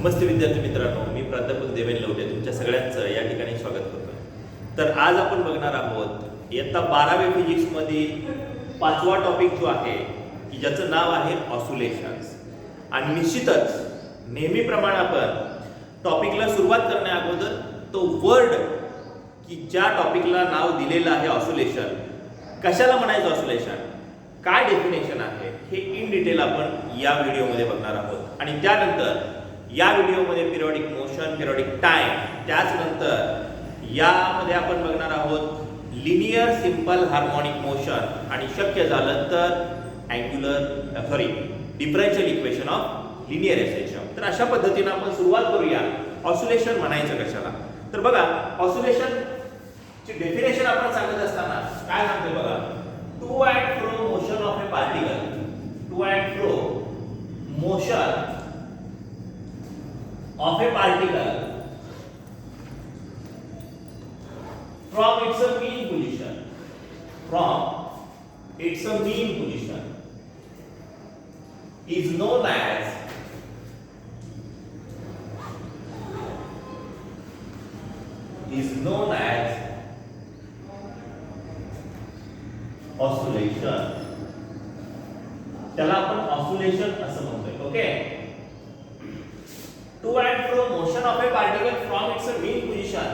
नमस्ते विद्यार्थी मित्रांनो, मी प्राध्यापक देवेंद्र लवटे तुमच्या सगळ्यांचं या ठिकाणी स्वागत करतो. तर आज आपण बघणार आहोत इयत्ता 12वी फिजिक्समधील 5वा टॉपिक जो आहे की ज्याचं नाव आहे ऑसिलेशन्स. आणि निश्चितच नेहमीप्रमाणे आपण टॉपिकला सुरुवात करण्या अगोदर तो वर्ड की ज्या टॉपिकला नाव दिलेलं आहे ऑसिलेशन, कशाला म्हणायचं ऑसिलेशन, काय डेफिनेशन आहे, हे इन डिटेल आपण या व्हिडिओमध्ये बघणार आहोत. आणि त्यानंतर या व्हिडिओमध्ये पिरियॉडिक मोशन, पिरियॉडिक टाइम, त्याचनंतर यामध्ये आपण बघणार आहोत लिनियर सिंपल हार्मोनिक मोशन आणि शक्य झालं तर differential equation of linear equation. तर अशा पद्धतीने आपण सुरुवात करूया. ऑसिलेशन म्हणायचं कशाला, तर बघा ऑसिलेशन ची डेफिनेशन आपण सांगत असताना काय सांगते बघा, to and fro motion of a particle, to and fro motion of a particle from its mean position, from its mean position is known as oscillation. त्याला आपण ऑसिलेशन असं म्हणतोय. Okay, to and fro motion of a particle from its mean position.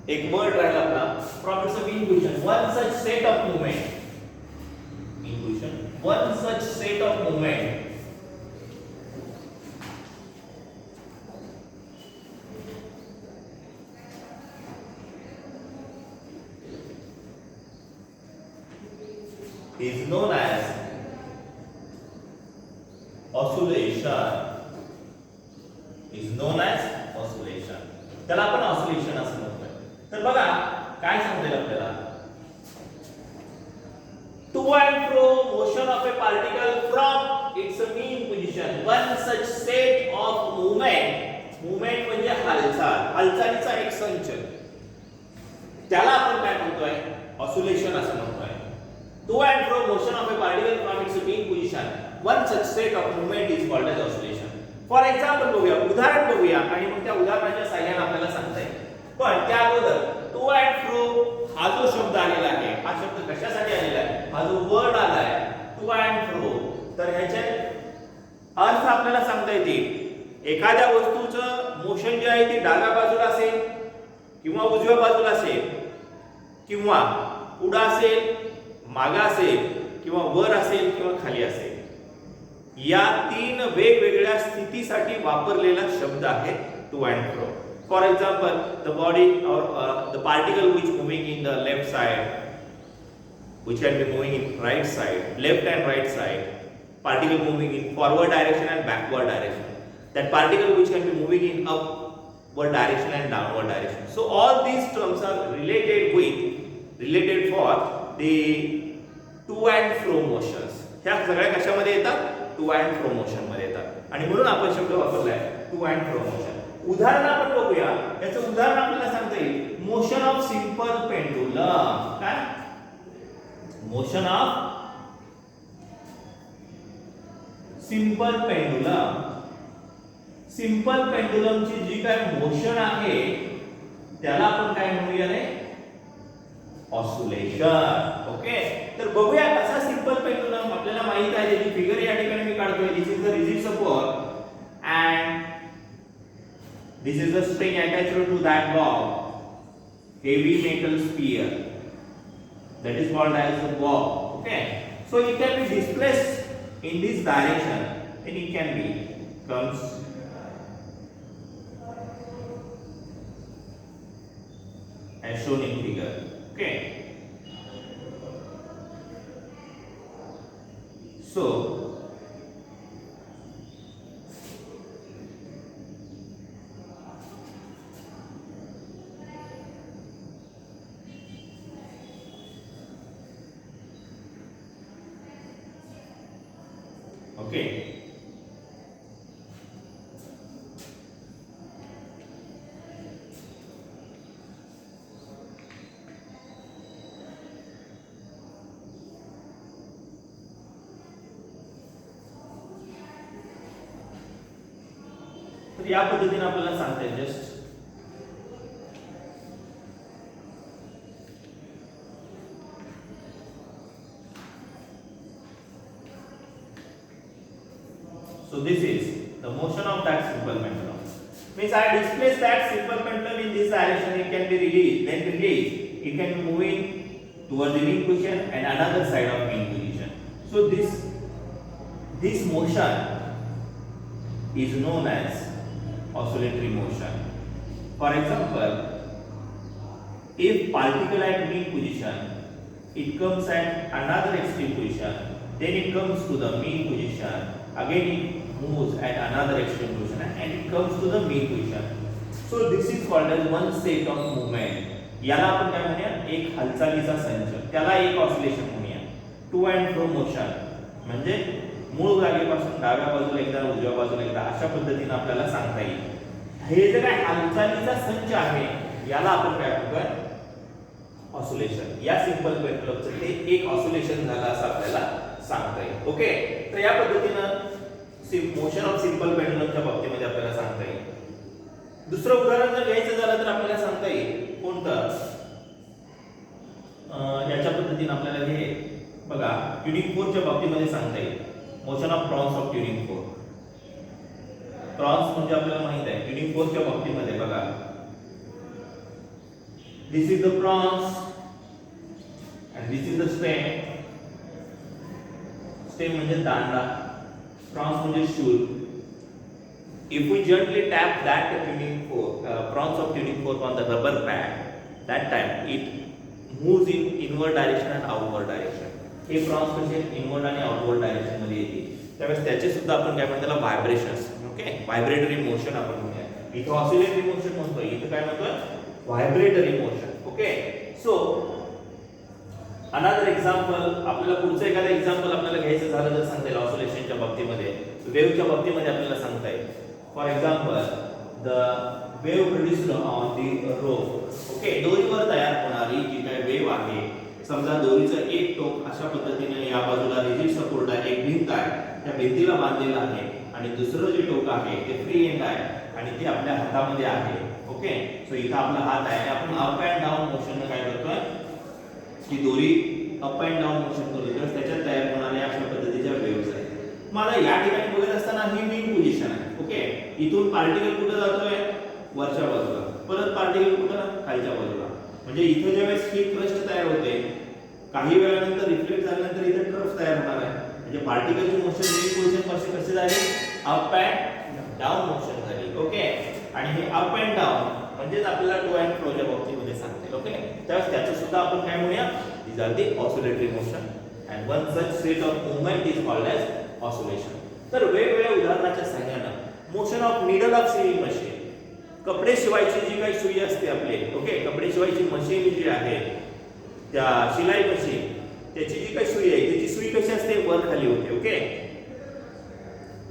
एक word राहिला आपला from its mean position. One such state of movement, mean position, one such state of movement is known as oscillation. Is known as oscillation. त्याला आपण oscillation असं म्हणतोय. तर बघा काय सांगते आपल्याला, to and fro motion of a particle from its mean position, one such state of movement, movement म्हणजे हालचाल, हालचालीचा एक संच, त्याला आपण काय म्हणतोय, ऑसिलेशन असं म्हणतोय. To and fro motion of a particle from its mean position, one such state of movement is called as oscillation. For example बघूया, उदाहरण बघूया आणि मग त्या उदाहरणाच्या साहाय्याने आपल्याला सांगता येईल. पण त्या अगोदर टू अँड फ्रो हा जो शब्द आलेला आहे, हा शब्द कशासाठी आलेला आहे, हा जो वर्ड आलाय टू अँड फ्रो, तर ह्याचे अर्थ आपल्याला सांगता येतील. एखाद्या वस्तूचं मोशन जे आहे ते डाव्या बाजूला असेल किंवा उजव्या बाजूला असेल किंवा पुढे असेल, मागे असेल किंवा वर असेल किंवा खाली असेल, या तीन वेगवेगळ्या स्थितीसाठी वापरलेला शब्द आहे to and fro. For example, the body or the particle which moving in the left side, which can be moving in right side, left and right side, particle moving in forward direction and backward direction, that particle which can be moving in upward direction and downward direction. So all these terms are related for the to and fro motions. ह्या सगळ्या कशामध्ये येतात, to and fro motion मध्ये येतात. आणि म्हणून आपण शब्द वापरलाय टू अँड फ्रो मोशन. उदाहरण आपण बघूया. याचं उदाहरण आपल्याला सांगता येईल, मोशन ऑफ सिंपल पेंडुलम. काय motion of simple pendulum, simple पेंडुलमची जी काय मोशन आहे त्याला आपण काय म्हणूया रे, ऑसिलेशन. ओके, तर बघूया कसा सिंपल पेंडुलम. आपल्याला माहित आहे जी फिगर या ठिकाणी मी काढतोय, this is the rigid support and this is the spring attached to that ball, heavy metal sphere, that is called as a ball. Okay, so it can be displaced in this direction and it can be comes as shown in figure. Okay, so okay, तर या पद्धतीने आपल्याला सांगता येईल just so this is the motion of that simple pendulum. Means I displace that simple pendulum in this direction, it can be released, then released. It can be moving towards the mean position and another side of mean position. So this motion is known as oscillatory motion. For example, if particle at mean position, it comes at another extreme position, then it comes to the mean position, again it moves at another extreme position and it comes to the mean position. So this is called as one set of movement. याला आपण काय म्हणूया, एक हालचालीचा संच, त्याला एक oscillation म्हणूया. टू अँड फ्रो मोशन म्हणजे मूळ जागेपासून डाव्या बाजूला एकदा उजव्या बाजूला एकदा अशा पद्धतीने आपल्याला सांगता येईल. हे जे काय हालचालीचा संच आहे याला आपण काय म्हणतो, ऑसिलेशन. या सिंपल पेंडुलमचं ते एक ऑसिलेशन झालं असं आपल्याला सांगता येईल. ओके, तर या पद्धतीनं मोशन ऑफ सिंपल पेंडुलमच्या बाबतीमध्ये आपल्याला सांगता येईल. दुसरं उदाहरण जर घ्यायचं झालं तर आपल्याला सांगता येईल कोणतं, याच्या पद्धतीने आपल्याला हे बघा ट्युनिंग फोर्कच्या बाबतीमध्ये सांगता येईल. Motion of prongs of tuning fork. Prongs म्हणजे आपल्याला माहित आहे, ट्युनिंग फोर्कच्या बाबतीमध्ये बघा this is the prongs and this is the stem. Stem म्हणजे दांडा, प्रॉन्स म्हणजे शूल. If we gently tap that tuning fork, prongs of tuning fork on the rubber pad, that time it moves in inward direction and outward direction. हे prawns म्हणजे inward आणि outward direction मध्ये येते. त्यावेळेस त्याचे सुद्धा आपण काय म्हणतो, त्याला व्हायब्रेशन्स. ओके, व्हायब्रेटरी मोशन आपण म्हणूया. इथे ऑसिलेटरी मोशन म्हणतोय, इथे काय म्हणतोय, vibratory motion. Okay, so another example, आपल्याला पुढचं एखादं एक्झाम्पल आपल्याला घ्यायचं झालं तर सांगता येईल. ऑसिलेशनच्या बाबतीमध्ये, वेव्हच्या बाबतीमध्ये आपल्याला सांगता येईल. For example, the wave produced on the rope. Okay, दोरीवर तयार होणारी जी काही वेव्ह आहे, समजा दोरीचं एक टोक अशा पद्धतीने या बाजूला रिजिड सपोर्ट आहे, एक भिंत आहे, त्या भिंतीला बांधलेलं आहे आणि दुसरं जे टोक आहे ते फ्री एंड आहे आणि ते आपल्या हातामध्ये आहे. ओके, सो इथं आपला हात आहे, आपण अप अँड डाऊन मोशन काय करतोय, की दोरी अप अँड डाऊन मोशन करतोय, तर त्याच्यात तयार होणाऱ्या अशा पद्धतीच्या वेव्हज आहेत. मला या ठिकाणी बघत असताना ही मेन पोझिशन आहे. ओके, इथून पार्टिकल कुठे जातोय, वरच्या बाजूला, परत पार्टिकल कुठं, खालच्या बाजूला. म्हणजे इथे ज्यावेळेस ही क्रस्ट तयार होते, काही वेळानंतर रिफ्लेक्ट झाल्यानंतर इथे ट्रफ तयार होणार आहे. म्हणजे पार्टिकलची मोशन मेन पोझिशन कशी झाली, अप अँड डाऊन मोशन झाली. ओके, आणि हे अप अँड डाऊन म्हणजेच आपल्याला टू अँड फ्रोच्या बाबतीमध्ये सांगते. ओके, त्यावेळेस त्याचं सुद्धा आपण काय म्हणूया, these are the oscillatory motion and one such set of movement is called as oscillation. तर वेगवेगळ्या उदाहरणाच्या सहाय्याने motion of needle of sewing machine, कपडे शिवायची जी काही सुई असते आपले, ओके, कपडे शिवायची मशीन जी आहे, त्या शिलाई मशीन, त्याची जी काही सुई आहे त्याची सुई कशी असते, वर खाली होते. ओके,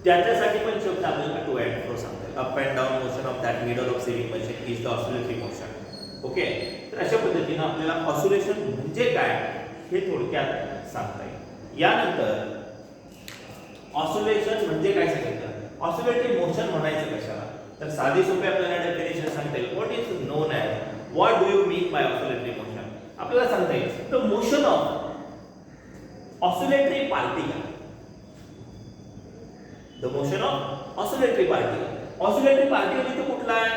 त्याच्यासाठी पण शब्द आपल्याला टू अँड फ्रो सांगतात. Up and down motion of that needle of sewing machine is the oscillatory motion. Okay, तर अशा पद्धतीने आपल्याला ऑसिलेशन म्हणजे काय हे थोडक्यात सांगता येईल. यानंतर ऑसिलेशन म्हणजे काय सांगितलं, ऑसिलेटरी मोशन म्हणायचं कशाला, तर साधी सोपी आपल्याला डेफिनेशन सांगता येईल. What is non as, what do you mean by oscillatory motion, आपल्याला सांगता येईल. The motion of oscillatory particle, the motion of oscillatory particle. Oscillatory particle इथे कुठला आहे,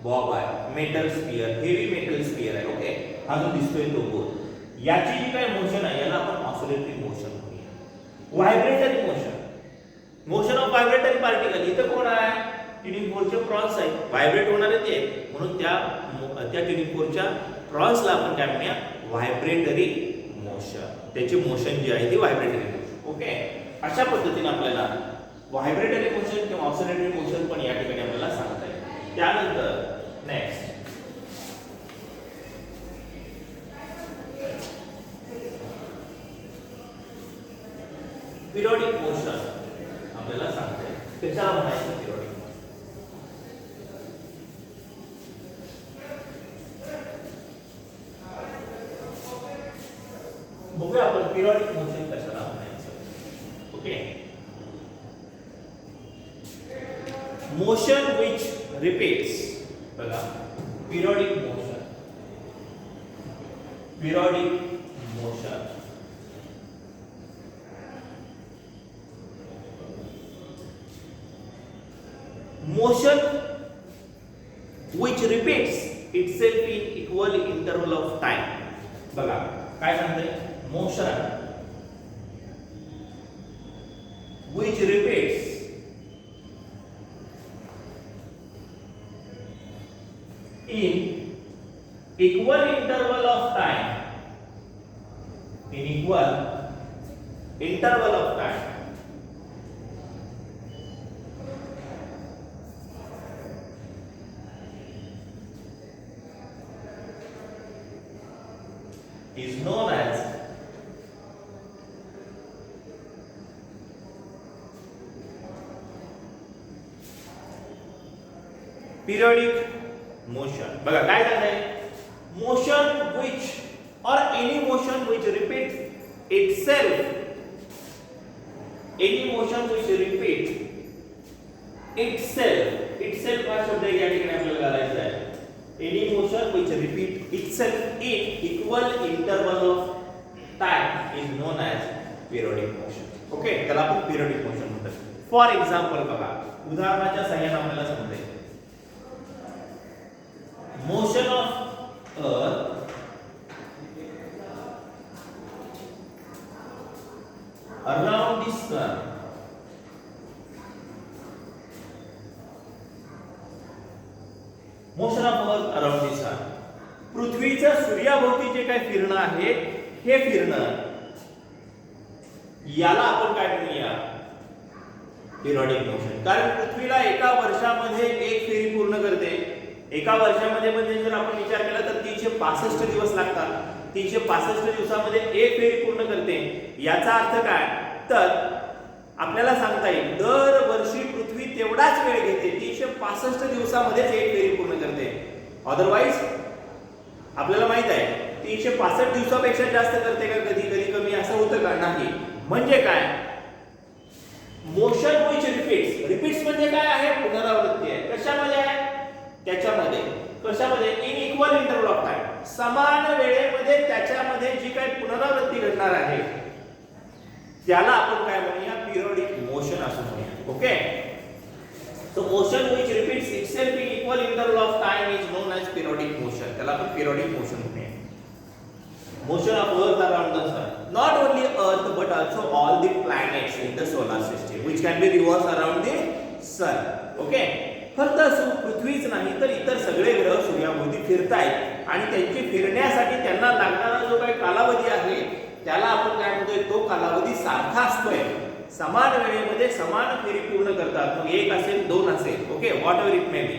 बॉब आहे, metal sphere, heavy metal sphere आहे. ओके, हा जो दिसतोय तो गोल, याची जी काही मोशन आहे याला आपण ऑसिलेटरी मोशन म्हणूया. व्हायब्रेटरी मोशन, मोशन ऑफ व्हायब्रेटरी पार्टिकल, इथं कोण आहे, ट्युनिंग फोर्कचे प्रॉन्स आहेत, व्हायब्रेट होणारे ते, म्हणून त्या ट्युनिंग फोर्कच्या प्रॉन्सला आपण काय म्हणूया, व्हायब्रेटरी मोशन. त्याची मोशन जी आहे ती व्हायब्रेटरी मोशन. ओके, अशा पद्धतीने आपल्याला व्हायब्रेटरी मोशन किंवा ऑसिलेटरी मोशन पण या ठिकाणी आपल्याला सांगता येईल. त्यानंतर नेक्स्ट पिरियडिक मोशन आपल्याला सांगता येईल. कशाला म्हणायचं पिरियडिक, बघूया आपण पिरियडिक मोशन कशाला म्हणायचं. ओके, मोशन which repeats, बघा periodic motion, periodic motion, motion which repeats itself in equal interval of time. बघा काय सांगते, motion which repeats in equal interval of time, in equal interval of time, is known as periodic motion. बघा काय सांगताय, motion which or any motion which repeats itself, any motion which repeats itself, itself हा शब्द या ठिकाणी आपल्याला घालायचा आहे. Any motion which repeats itself in equal interval of time is known as periodic motion. Okay, त्याला आपण periodic motion म्हणतात. फॉर एक्झाम्पल बघा, उदाहरणाच्या सहाय्याने आपल्याला समजेल. Motion of earth around the sun motion of earth around the sun, पृथ्वीचं सूर्याभोवती जे काही फिरणं आहे, हे फिरणं याला आपण काय म्हणूया, पिरियडिक मोशन. कारण पृथ्वीला एका वर्षामध्ये एक फेरी पूर्ण करते. एका वर्षामध्ये म्हणजे जर आपण विचार केला तर 365 दिवस लागतात. 365 दिवसामध्ये एक फेरी पूर्ण करते. याचा अर्थ काय, तर आपल्याला सांगता येईल दरवर्षी पृथ्वी तेवढाच वेळ घेते, 365 दिवसामध्येच एक फेरी पूर्ण करते. अदरवाइज आपल्याला माहित आहे 365 दिवसापेक्षा जास्त करते का, कधी कधी कमी, असं होतं का, नाही. म्हणजे काय, मोशन व्हिच रिपीट्स, रिपीट्स म्हणजे काय आहे, पुनरावृत्ती आहे. कशामध्ये आहे, त्याच्यामध्ये, कशामध्ये, in equal interval of time, समान वेळेमध्ये त्याच्यामध्ये जी काही पुनरावृत्ती घडणार आहे त्याला आपण काय म्हणूया, पिरियडिक मोशन असं म्हणूया. Okay, so motion which repeats itself in equal interval of time is non as periodic motion. त्याला आपण पिरियडिक मोशन म्हणूया. Motion of Earth around the sun. Not only Earth but also all the planets in the solar system, which can be revolved around the sun. Okay. फक्त पृथ्वीच नाही तर इतर सगळे ग्रह सूर्याभोवती फिरतायत आणि त्यांची फिरण्यासाठी त्यांना लागणारा जो काही कालावधी आहे त्याला आपण काय म्हणतोय, तो कालावधी सारखा असतोय. समान वेळेमध्ये समान फेरी पूर्ण करतात. मग 1 असेल 2 असेल, okay, what ever it may be,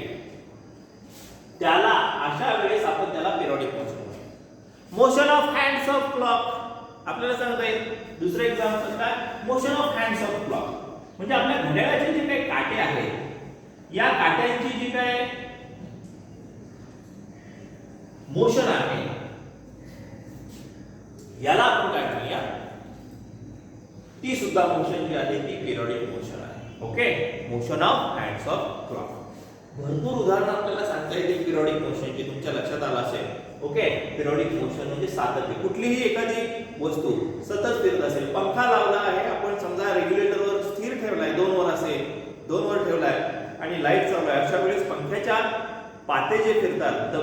त्याला अशा वेळेस आपण त्याला periodic motion. Motion of hands of clock आपल्याला सांगता येईल. दुसरं एक्झाम्पल काय, motion of hands of clock म्हणजे आपल्या घड्याळाचे जे काही काटे आहेत, या काट्यांची जी काय मोशन आहे याला आपण काय म्हणूया, ती सुद्धा मोशन जी आहे ती पिरियडिक मोशन आहे. Okay, motion of hands of clock. भरपूर उदाहरणं आपल्याला सांगता येतील पिरियडिक मोशनची, तुमच्या लक्षात आलं असेल. ओके, पिरियडिक मोशन म्हणजे सातत्य. कुठलीही एखादी वस्तू सतत फिरत असेल, पंखा लावला आहे आपण, समजा रेग्युलेटरवर स्थिर ठेवलाय, 2 वर असेल, 2 वर ठेवलाय आणि लाईट चालू आहे, अशा वेळेस पंख्याच्या पाते जे फिरतात, the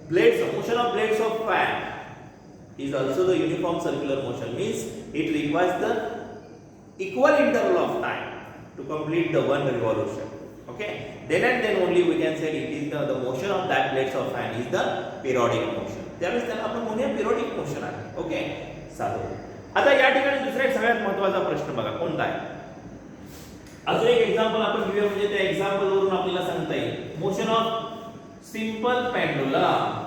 blades, motion of blades of fan is also the uniform circular motion, means it requires the equal interval of time to complete the one revolution. Okay, then and then only we can say it is the motion of that blades of fan is the periodic motion. त्यावेळेस त्याला आपण म्हणूया periodic motion आहे. Okay, साधो. आता या ठिकाणी दुसरा एक सगळ्यात महत्त्वाचा प्रश्न बघा कोणता आहे. अजून एक एक्झाम्पल आपण घेऊया, म्हणजे त्या एक्झाम्पल वरून आपल्याला सांगता येईल. Motion of simple pendulum,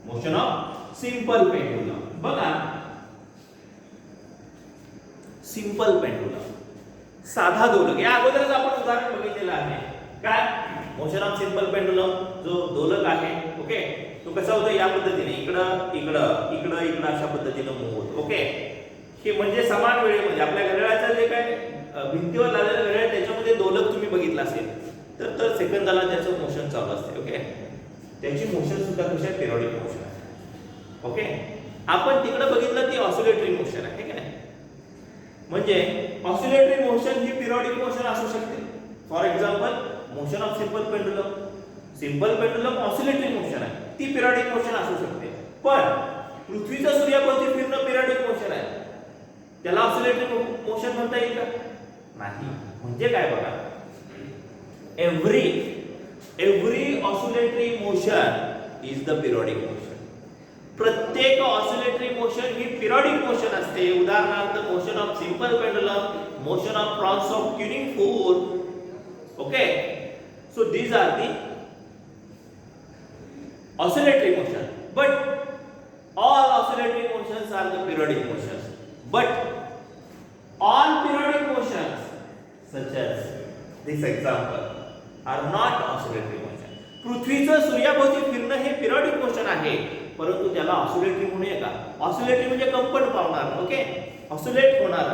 motion of simple pendulum. बघा सिंपल पेंडुलम, साधा दोलक, या अगोदरच आपण उदाहरण बघितलेलं आहे. काय, मोशन ऑफ सिंपल पेंडुलम जो दोलक आहे, ओके, तो कसा होतो, या पद्धतीने इकडं इकडं इकडं इकडं अशा पद्धतीने मूव्ह होतो. ओके, हे म्हणजे समान वेळेमध्ये आपल्या घड्याळाचं जे काय भिंतीवर लावलेल्या घड्याळ त्याच्यामध्ये दोलक तुम्ही बघितला असेल तर सेकंदाला त्याचं मोशन चालू असते. ओके, त्याची मोशन सुद्धा कशी आहे, पिरियडिक मोशन आहे. ओके, आपण तिकडे बघितलं ती ऑसिलेटरी मोशन आहे की नाही. म्हणजे ऑसिलेटरी मोशन ही पिरियडिक मोशन असू शकते. For example motion of simple pendulum. Simple pendulum oscillatory motion आहे, ती पिरियडिक मोशन असू शकते. पण पृथ्वीचं सूर्याभोवती फिरणं पिरियडिक मोशन आहे, त्याला ऑसिलेटरी मोशन म्हणता येईल का? नाही. म्हणजे काय बघा, every oscillatory motion is the periodic motion. प्रत्येक ऑसिलेटरी मोशन ही पिरियडिक मोशन असते. उदाहरणार्थ motion of simple pendulum, motion of prongs of tuning fork. Okay, so these are the oscillatory motion, but all oscillatory motions are the periodic motions, but all periodic motions such as this example are not oscillatory motion. पृथ्वीचं सूर्याभोवती फिरणं हे periodic motion आहे, परंतु त्याला oscillatory म्हणूया का? Oscillatory म्हणजे कंपन पावणार. ओके, ऑसिलेट होणार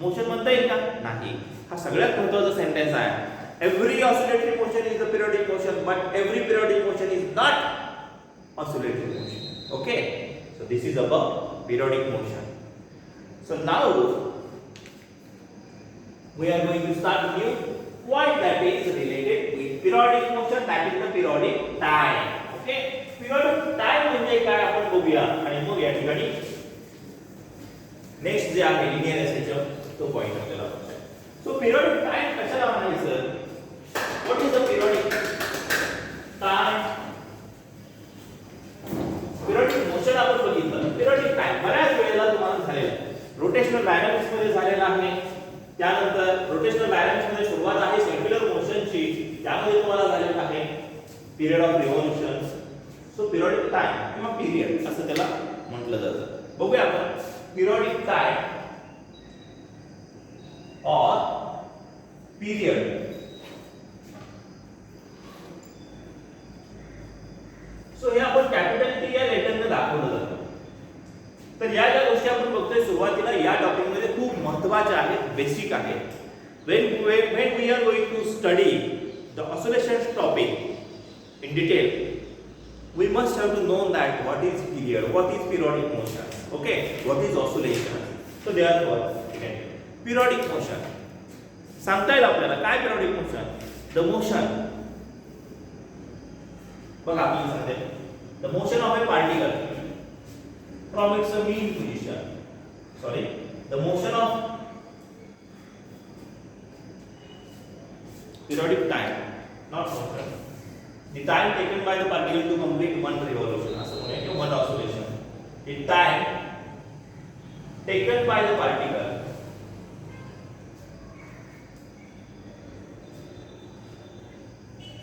मोशन म्हणता येईल का? नाही. हा सगळ्यात महत्त्वाचा सेंटेन्स आहे. Every oscillatory motion is a periodic motion, but every periodic motion is not oscillatory motion. Okay, so this is about periodic motion. So now we are going to start a new point that is related with periodic motion, that is the periodic time. Okay, periodic time म्हणजे काय आपण बघूया आणि मग या ठिकाणी next जे आहे लिनियर एसेशन तो पॉइंट आपल्याला बघायचा. सो पिरियडिक टाइम कशाला म्हणायचं? What is the periodic time? Periodic motion आपण बघितलं. पिरियडिक टाइम बऱ्याच वेळेला तुम्हाला झालेला आहे. रोटेशनल डायनामिक्स मध्ये झालेला आहे. त्यानंतर रोटेशनल डायनामिक्स मध्ये सुरुवात आहे सर्क्युलर मोशनची, त्यामध्ये तुम्हाला झालेला आहे period of revolution. So periodic time किंवा पिरियड असं त्याला म्हटलं जातं. बघूया आपण पिरियडिक टाइम और पिरियड. सो हे आपण कॅपिटल टी या लेटरने दाखवलं जातं. तर या ज्या गोष्टी आपण बघतोय सुरुवातीला या टॉपिक मध्ये खूप महत्त्वाच्या आहेत, बेसिक आहेत. when we are going to study the oscillations topic in detail, we must have to know that what is period, what is periodic motion, okay, what is oscillation. So therefore periodic motion सांगता येईल आपल्याला काय periodic motion. the motion बघा आपल्याला सांगते the motion of a particle from its mean position, sorry, the motion of periodic time, not motion, the time taken by the particle to complete one revolution, असं म्हणूया किंवा one oscillation. the time taken by the particle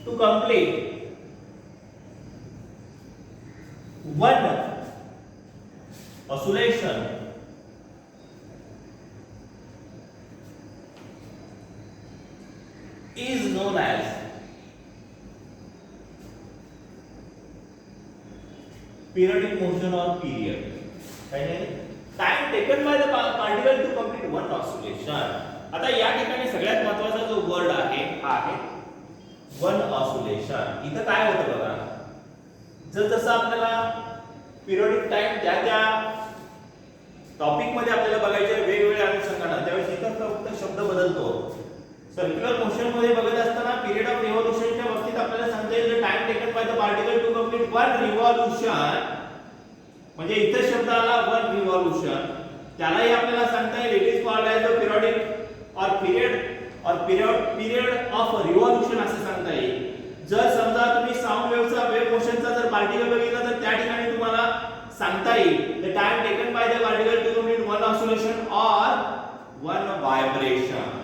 to complete one oscillation is known as periodic motion or period. Time taken by the particle to complete one oscillation. आता या ठिकाणी सगळ्यात महत्त्वाचा जो word आहे हा आहे वन ऑसिलेशन. इथं काय होतं बघा, जसं आपल्याला पिरियडिक टाइम त्या टॉपिक मध्ये आपल्याला बघायचे वेगवेगळ्या अनुषंगाने, त्यावेळेस इथं फक्त शब्द बदलतो. सर्क्युलर मोशन मध्ये बघत असताना पिरियड ऑफ रिव्होल्यूशनच्या बाबतीत आपल्याला सांगता येईल time taken by the particle to complete one revolution. म्हणजे इथं शब्द आला वन रिव्होल्यूशन, त्यालाही आपल्याला सांगता येईल it is called as the periodic और पिरियड ऑफ रिव्होल्यूशन असं सांगता येईल. जर समजा तुम्ही साऊंड वेव्हचा वेव्ह मोशनचा जर पार्टिकल बघितला तर त्या ठिकाणी तुम्हाला सांगता येईल the time taken by the particle to complete one oscillation or one vibration.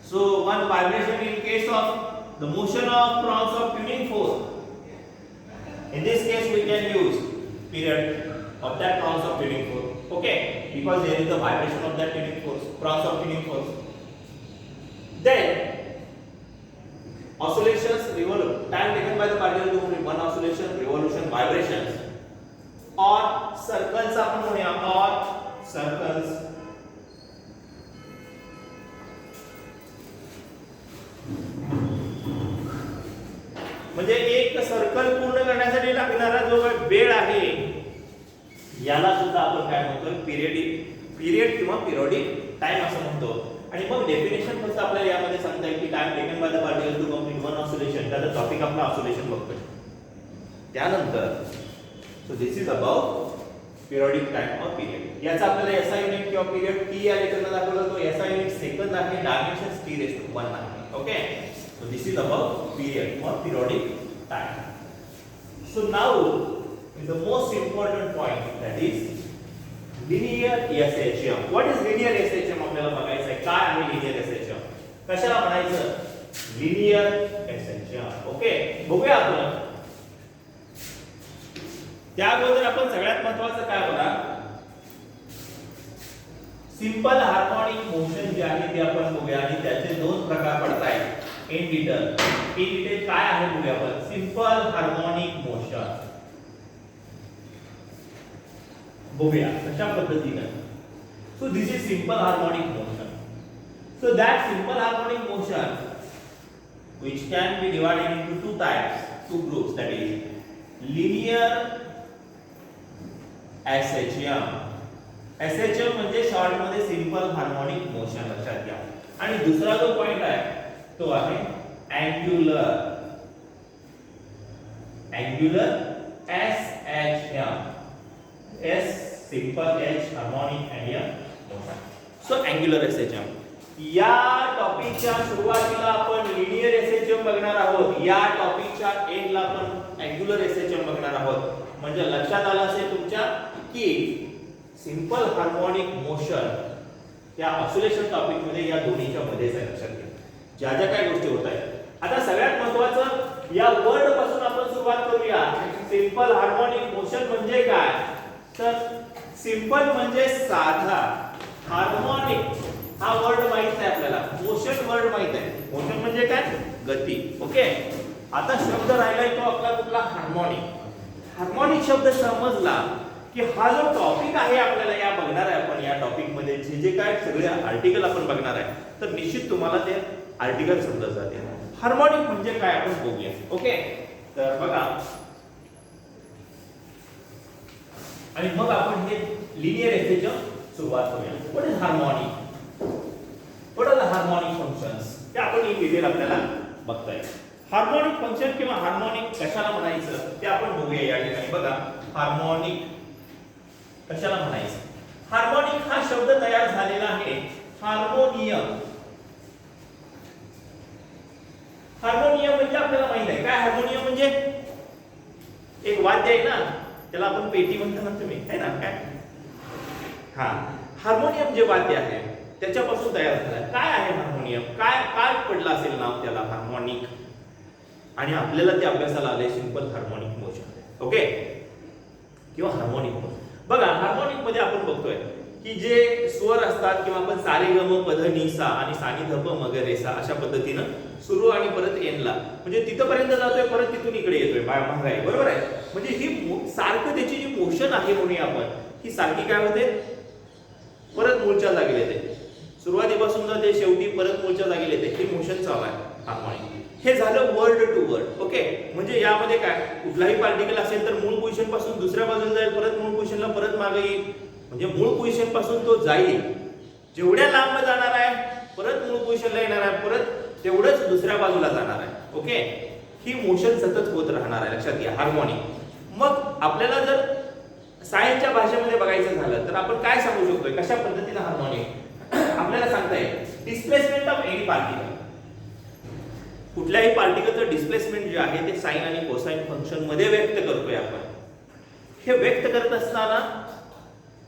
So one vibration in case of the motion of prons of tuning force. In this case we can use period of that prons of tuning force. Okay, because there is the vibration of that tuning force, prons of tuning force. Then oscillations, time taken by the particle to complete one oscillation, revolution, vibrations, or circles आपण म्हणूया, or circles वेळ आहे याला सुद्धा आपण काय म्हणतो, period किंवा पिरियडिक टाइम असं म्हणतो. आणि मग डेफिनेशन फक्त आपल्याला यामध्ये सांगता येईल की time taken by the particle to complete one oscillation. त्याचा टॉपिक आपला ऑसिलेशन बघतोय. त्यानंतर so this is about periodic time or period. याचा आपल्याला एसआय युनिट किंवा पिरियड टी या लेटरला दाखवला. तो एसआय युनिट सेकंद आहे, डायमेन्शन t⁻1 आहे. Okay, so this is about period or periodic time. So now is the most important point, that is linear SHM. What is linear SHM आपल्याला बघायचं आहे. काय आहे linear SHM, कशाला म्हणायचं linear SHM. Okay, बघूया आपण. त्या अगोदर आपण सगळ्यात महत्त्वाचं काय बघा, सिंपल हार्मोनिक मोशन जे आहे ते आपण बघूया. आणि त्याचे दोन प्रकार पडतात. इन डिटेल काय आहे बघूया आपण. सिंपल हार्मोनिक मोशन बघूया कशा पद्धतीने. So this is simple harmonic motion. So that simple harmonic motion which can be divided into two types, two groups, that is linear SHM. SHM म्हणजे शॉर्ट मध्ये simple harmonic motion लक्षात घ्या. आणि दुसरा जो पॉइंट आहे तो आहे angular SHM. S simple H harmonic and M motion. So angular SHM. या टॉपिकच्या सुरुवातीला आपण लिनियर SHM बघणार आहोत. या टॉपिकच्या एंडला आपण अँग्युलर SHM बघणार आहोत. म्हणजे लक्षात आलं असेल तुमच्या की सिंपल हार्मोनिक मोशन या ऑसिलेशन टॉपिक मध्ये या दोन्हीच्या मध्येच आहे. लक्षात घ्या ज्या ज्या काही गोष्टी होत आहेत. आता सगळ्यात महत्त्वाचं या वर्ड पासून आपण सुरुवात करूया. सिंपल हार्मोनिक मोशन म्हणजे काय, तर सिंपल म्हणजे साधा, हार्मोनिक हा वर्ड माहित आहे आपल्याला, मोशन वर्ड माहित आहे. मोशन म्हणजे काय, गती. ओके, आता शब्द राहिलाय तो आपला कुठला, हार्मोनिक. हार्मोनिक शब्द समजला की हा जो टॉपिक आहे आपल्याला या बघणार आहे आपण. या टॉपिक मध्ये जे जे काय सगळे आर्टिकल आपण बघणार आहे तर निश्चित तुम्हाला ते आर्टिकल समजत जाते. हार्मोनिक म्हणजे काय आपण बघूया. ओके, तर बघा आणि मग आपण हे लिनियर SHM सुरुवात करूया. What is harmonic, what are the harmonic functions, ते आपण इन डिटेल आपल्याला बघता येईल. हार्मोनिक फंक्शन किंवा हार्मोनिक कशाला म्हणायचं ते आपण बघूया या ठिकाणी. बघा हार्मोनिक कशाला म्हणायचं. हार्मोनिक हा शब्द तयार झालेला आहे हार्मोनियम. हार्मोनियम म्हणजे आपल्याला माहित आहे काय, हार्मोनियम म्हणजे एक वाद्य आहे ना, त्याला आपण पेटी म्हणतो ना तुम्ही, है ना काय. हा, हार्मोनियम जे वाद्य आहे त्याच्यापासून तयार झालं. काय आहे हार्मोनियम, काय काय पडलं असेल नाव त्याला, हार्मोनिक. आणि आपल्याला ते अभ्यासाला आले सिंपल हार्मोनिक मोशन. ओके, किंवा हार्मोनिक मोशन. बघा हार्मोनिक मध्ये आपण बघतोय की जे स्वर असतात किंवा आपण सा रे ग म प ध नि सा आणि सा नि ध प म ग रे सा अशा पद्धतीनं सुरू आणि परत एंडला म्हणजे तिथपर्यंत जातोय, परत तिथून इकडे येतोय मागे, बरोबर आहे. म्हणजे ही सारखं त्याची जी मोशन आहे म्हणूया आपण, ही सारखी काय होते, परत मूळच्या जागी येते. सुरुवातीपासून जाते शेवटी परत मूळच्या जागी येते. ही मोशन चालू आहे हार्मोनिक. हे झालं वर्ड टू वर्ड. ओके, म्हणजे यामध्ये काय कुठलाही पार्टिकल असेल तर मूळ पोझिशन पासून दुसऱ्या बाजूला जाईल, परत मूळ पोझिशनला परत मागे येईल. म्हणजे मूळ पोझिशन पासून तो जाईल, जेवढ्या लांब जाणार आहे परत मूळ पोझिशनला येणार आहे, परत तेवढंच दुसऱ्या बाजूला जाणार आहे. ओके, ही मोशन सतत होत राहणार आहे. लक्षात घ्या हार्मोनिक. मग आपल्याला जर सायन्सच्या भाषेमध्ये बघायचं झालं तर आपण काय सांगू शकतोय, कशा पद्धतीने हार्मोनिक आपल्याला सांगता येईल. डिस्प्लेसमेंट ऑफ एनी पार्टिकल, कुठल्याही पार्टिकलचं डिस्प्लेसमेंट जे आहे ते साइन आणि कोसाइन फंक्शन मध्ये व्यक्त करतोय आपण. हे व्यक्त करत असताना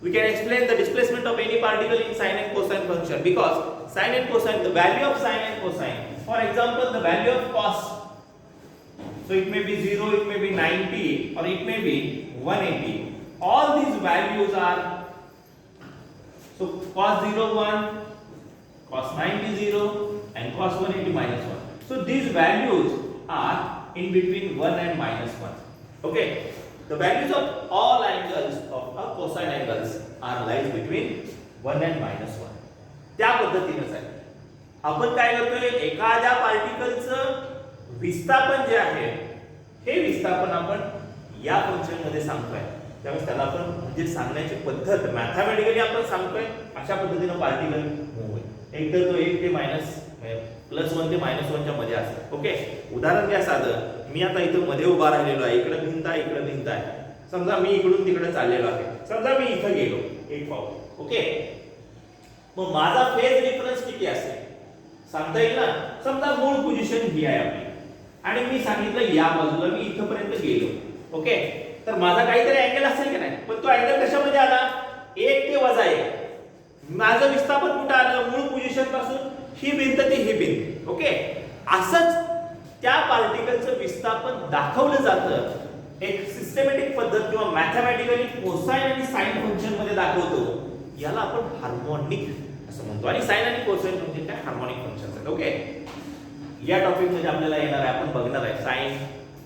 we can explain the displacement of any particle in sine and cosine function, because sine and cosine, the value of sine and cosine, for example the value of cos, so it may be 0, it may be 90 or it may be 180. All these values are, so cos 0 1, cos 90 0 and cos 180 -1. So these values are in between 1 and -1. Okay, the values of all angles of cosine angles are lies between 1 and -1. त्या पद्धतीनेच आहे. आपण काय करतोय, एखाद्या पार्टिकलचं विस्थापन जे आहे हे विस्थापन आपण या फंक्शन मध्ये सांगतोय, त्यामुळे त्याला आपण म्हणजे सांगण्याची पद्धत मॅथमॅटिकली आपण सांगतोय अशा पद्धतीनं पार्टिकल मूव्ह होईल. एक तर तो 1 ते +1 ते -1 च्या मध्ये असेल. ओके, उदाहरण घ्या साधं. मी आता इथं मध्ये उभा राहिलेलो आहे, इकडे भिंत आहे, इकडे भिंत आहे. समजा मी इकडून तिकडे चाललेलो आहे, समजा मी इथं गेलो एक पाऊल. ओके, मग माझा फेज डिफरन्स किती असेल सांगता येईल ना. समजा मूळ पोझिशन ही आहे आपली आणि मी सांगितलं या बाजूला मी इथपर्यंत गेलो. ओके, तर माझा काहीतरी अँगल असेल की नाही, पण तो अँगल कशामध्ये आला 1 ते -1. माझं विस्थापन कुठं आलं मूळ पोझिशन पासून ही भिंत ते ही भिंत. ओके, असंच त्या पार्टिकलचं विस्थापन दाखवलं जातं एक सिस्टमॅटिक पद्धत किंवा मॅथमॅटिकली कोसाइन आणि साइन फंक्शन मध्ये दाखवतो. याला आपण हार्मोनिक असं म्हणतो. आणि साइन आणि कोसाइन म्हणजे काय हार्मोनिक फंक्शन्स आहेत. ओके, या टॉपिक मध्ये आपल्याला येणार आहे, आपण बघणार आहे साइन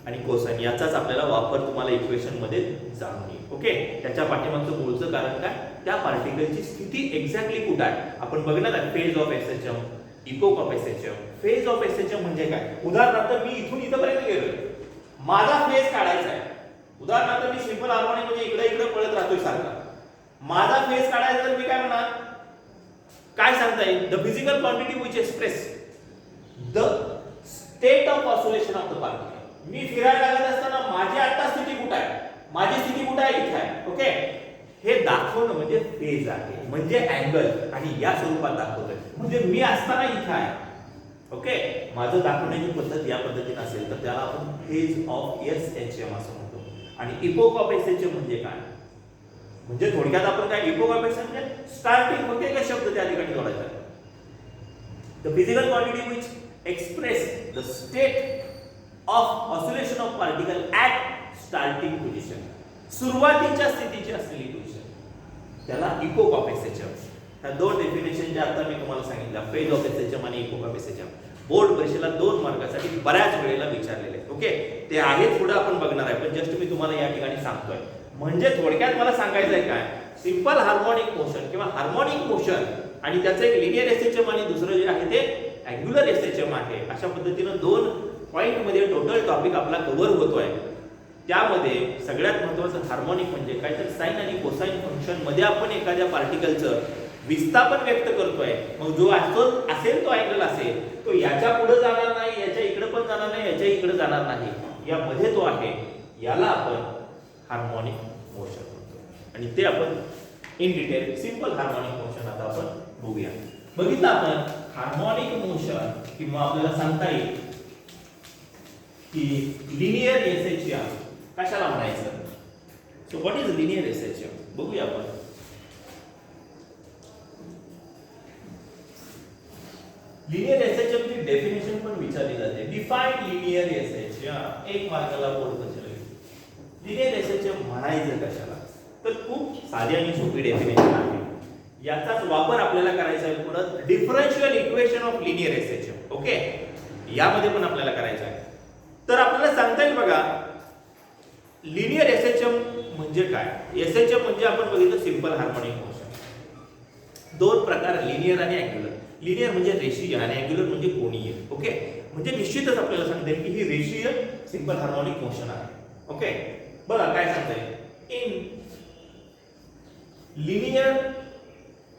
आणि कोसाइन याचाच आपल्याला वापर तुम्हाला इक्वेशन मध्ये जाणून येईल. ओके, त्याच्या पाठीमागचं मूळचं कारण काय, त्या पार्टिकलची स्थिती एक्झॅक्टली कुठे आहे आपण बघणार आहे. Phase of SHM, epoch of SHM. Phase of SHM म्हणजे काय, उदाहरणार्थ मी इथून इथपर्यंत गेलोय, माझा फेज काढायचा आहे. उदाहरणार्थ मी सिंपल हार्मोनिक म्हणजे इकडे इकडे पळत राहतोय सारखा. माझा फेज काढायचा तर मी काय म्हणणार, काय सांगता येईल, the physical quantity which express the state of oscillation of the particle. मी फिरायला लागत असताना माझी आता स्थिती कुठे आहे, माझी स्थिती कुठे आहे, इथे आहे. ओके, हे दाखवणं म्हणजे फेज आहे, म्हणजे अँगल, आणि या स्वरूपात दाखवतोय म्हणजे मी असताना इथे आहे. ओके, माझं दाखवण्याची पद्धत या पद्धतीने असेल तर त्याला आपण फेज ऑफ एसएचएम असं म्हणतो. आणि इपोक ऑफ एसएचएम म्हणजे काय, म्हणजे थोडक्यात आपण काय इपोक ऑफ एसएचएम म्हणजे स्टार्टिंग होते का शब्द त्या ठिकाणी जोडायचा आहे. The physical quantity which express the state of oscillation of particle at starting position, सुरुवातीच्या स्थितीची असलेली पोझिशन, त्याला इपोक ऑफ एसएचएम. ह्या दोन डेफिनेशन ज्या आता मी तुम्हाला सांगितल्या, फेज ऑफ एसएचएम आणि इपोक ऑफ एसएचएम, बोर्ड परीक्षेला 2 मार्कासाठी बऱ्याच वेळेला विचारलेले आहेत. ओके, ते आहेत पुढे आपण बघणार आहे, पण जस्ट मी तुम्हाला या ठिकाणी सांगतोय. म्हणजे थोडक्यात मला सांगायचं आहे काय, सिंपल हार्मोनिक मोशन किंवा हार्मोनिक मोशन आणि त्याचं एक लिनियर एसएचएम आणि दुसरं जे आहे ते अँग्युलर एसएचएम आहे. अशा पद्धतीनं 2 पॉइंट मध्ये टोटल टॉपिक आपला कव्हर होतोय. त्यामध्ये सगळ्यात महत्त्वाचं हार्मोनिक म्हणजे काय, तर साइन आणि कोसाइन फंक्शन मध्ये आपण एखाद्या पार्टिकलचं विस्थापन व्यक्त करतोय. मग जो असेल तो अँगल असेल, तो याच्या पुढे जाणार नाही, याच्या इकडे पण जाणार नाही, याच्या इकडे जाणार नाही, यामध्ये तो आहे, याला आपण हार्मोनिक मोशन म्हणतो. आणि ते आपण in detail simple harmonic motion आता आपण बघूया. बघितलं आपण हार्मोनिक मोशन किंवा आपल्याला सांगता येईल की लिनियर एसएचएम कशाला म्हणायचं. So what is linear SHM बघूया आपण. लिनियर एसएचएम ची डेफिनेशन पण विचारली जाते. डिफाइन लिनियर एसएचएम, 1 मार्काला बोर्ड परीक्षेला. लिनियर एसएचएम म्हणायचं कशाला, तर खूप साधी आणि सोपी डेफिनेशन आहे. याचाच वापर आपल्याला करायचा आहे पुढे differential equation of linear SHM. Okay, यामध्ये पण आपल्याला करायचं आहे. तर आपल्याला सांगता येईल बघा, लिनियर एसएचएम म्हणजे काय. एसएचएम म्हणजे आपण बघितलं सिंपल हार्मोनिक मोशन. 2 प्रकार, लिनियर आणि अँग्युलर. लिनियर म्हणजे रेषीय आणि अँग्युलर म्हणजे कोनीय. ओके, म्हणजे निश्चितच आपल्याला सांगता येईल की ही रेषीय सिंपल हार्मोनिक मोशन आहे. ओके, बघा काय सांगता येईल, इन लिनियर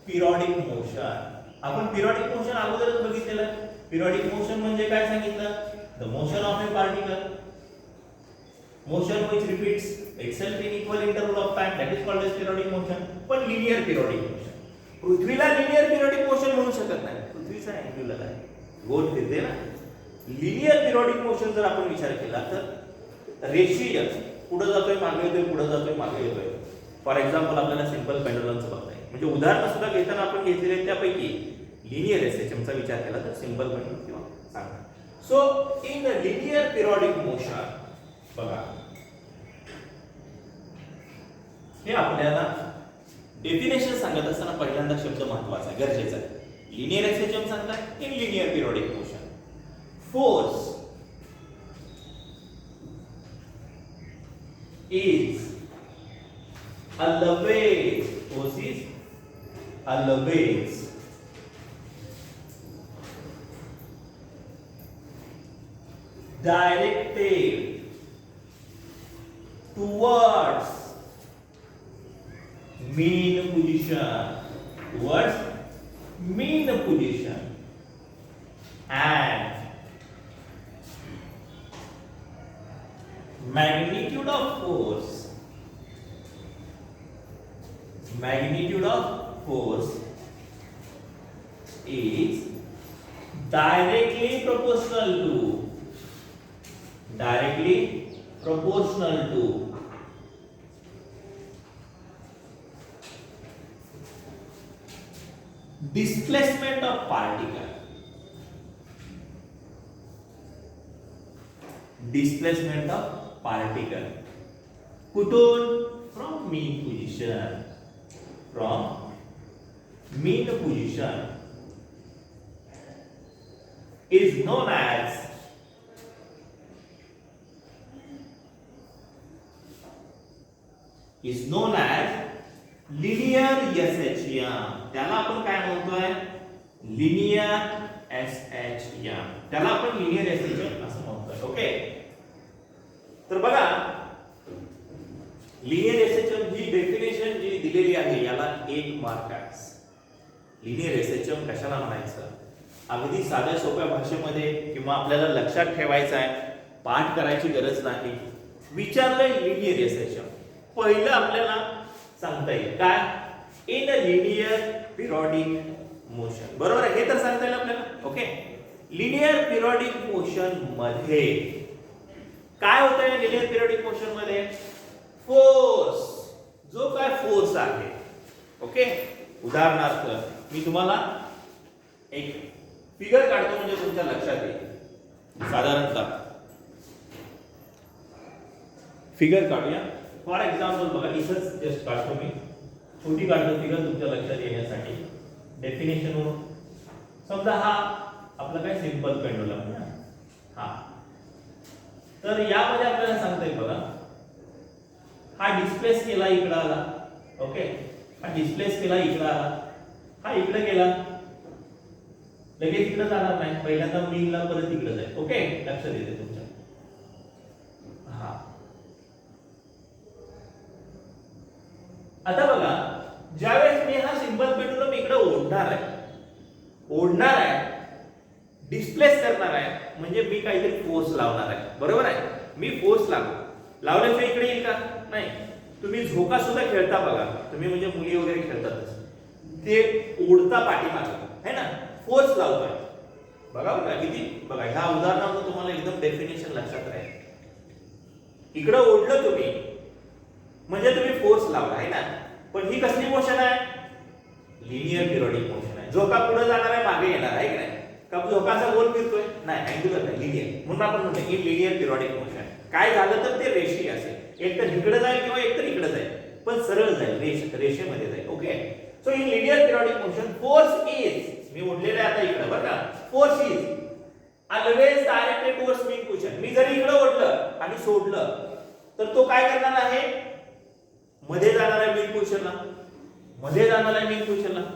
पिरियडिक मोशन. आपण पिरियडिक मोशन अगोदरच बघितलेलं आहे. पिरियडिक मोशन म्हणजे काय सांगितलं, the motion of a particle, motion which repeats itself in equal interval of time, that is called as periodic motion. पण लिनियर पिरियडिक मोशन, पृथ्वीला linear periodic motion म्हणू शकत नाही, पृथ्वीचा अँग्युलर आहे, गोल फिरते ना. लिनियर पिरियडिक मोशन जर आपण विचार केला तर रेषीय, पुढे जातोय मागे येतोय, पुढे जातोय मागे येतोय. फॉर एक्झाम्पल आपल्याला सिंपल पेंडुलमचं बघता येईल. म्हणजे उदाहरण सुद्धा घेताना आपण घेतलेले त्यापैकी लिनियर एसएचएम चा विचार केला तर सिंपल पेंडुलम किंवा सांगा. So in linear periodic motion बघा, हे आपल्याला डेफिनेशन सांगत असताना पहिल्यांदा शब्द महत्वाचा आहे, गरजेचा आहे. लिनियर एसएचएम सांगतात in linear periodic motion, force is always, force is always directed towards mean position, towards mean position, and magnitude of force is directly proportional to displacement of particle. Displacement of particle. कुठून? From mean position. From mean position is known as linear SHM. त्याला आपण काय म्हणतोय? Linear SHM. त्याला आपण linear SHM असं म्हणतोय. Okay, तर बघा लिनियर SHM ही डेफिनेशन जी दिलेली आहे याला 1 मार्क आहे. लिनियर SHM कशाला म्हणायचं? अगदी साध्या सोप्या भाषेमध्ये किंवा आपल्याला लक्षात ठेवायचं आहे, पाठ करायची गरज नाही. विचारलंय लिनियर SHM, पहिलं आपल्याला सांगता येईल काय? In a linear periodic motion. बरोबर आहे, हे तर सांगता येईल आपल्याला. ओके, लिनियर पिरियोडिक मोशन मध्ये काय होतं? या लिनियर पिरियोडिक मोशन मध्ये फोर्स, जो काय फोर्स आहे. ओके, उदाहरणार्थ मी तुम्हाला एक फिगर काढतो म्हणजे तुमच्या लक्षात येईल. साधारणतः फिगर काढूया. फॉर एक्झाम्पल बघा, इथंच जस्ट काढतो मी, छोटी काढतो फिगर तुमच्या लक्षात येण्यासाठी. डेफिनेशन म्हणून समजा हा आपला काय सिंपल पेंडुलम आहे. हा, तर यामध्ये आपल्याला सांगता येईल बघा, हा डिस्प्लेस केला इकडे आला. ओके, हा डिस्प्लेस केला इकडे आला, हा इकडे गेला, लगेच इकडे जाणार नाही, पहिल्यांदा मीनला परत इकडे जाईल. ओके, लक्षात येते तुमच्या. हा, आता बघा, ज्यावेळेस मी हा सिंपल पेंडुलम इकडे ओढणार आहे, डिस्प्लेस करणार आहे, म्हणजे मी काहीतरी फोर्स लावणार आहे. बरोबर आहे, मी फोर्स लावल्याशिवाय इकडे येईल का? नाही. तुम्ही झोका सुद्धा खेळता बघा, तुम्ही म्हणजे मुली वगैरे खेळतात, ते ओढता पाठीमागे है ना, फोर्स लावतोय. बघा बघा किती, बघा ह्या उदाहरणावरून तुम्हाला एकदम डेफिनेशन लक्षात राहील. इकडे ओढलं तुम्ही म्हणजे तुम्ही फोर्स लावला आहे ना. पण ही कसली मोशन आहे? लिनियर पिरियोडिक मोशन आहे. झोका पुढे जाणार आहे, मागे येणार आहे की नाही? का झोकाचा गोल फिरतोय? नाही, अँग्युलर नाही, लिनियर. म्हणून आपण म्हणतो की लिनियर पिरियोडिक मोशन. काय झालं तर ते रेषीय असेल, एक तर इकडे जाईल किंवा एक तर इकडे जाईल, पण सरळ जाईल, रेषेमध्ये जाईल. Okay, so in linear periodic motion force is, मी ओढलेला आहे आता इकडे बघा, force is always directed towards mean position. मी जरी इकडे ओढलं आणि सोडलं तर तो काय करणार आहे? मध्ये जाणार आहे मीन पोझिशनला,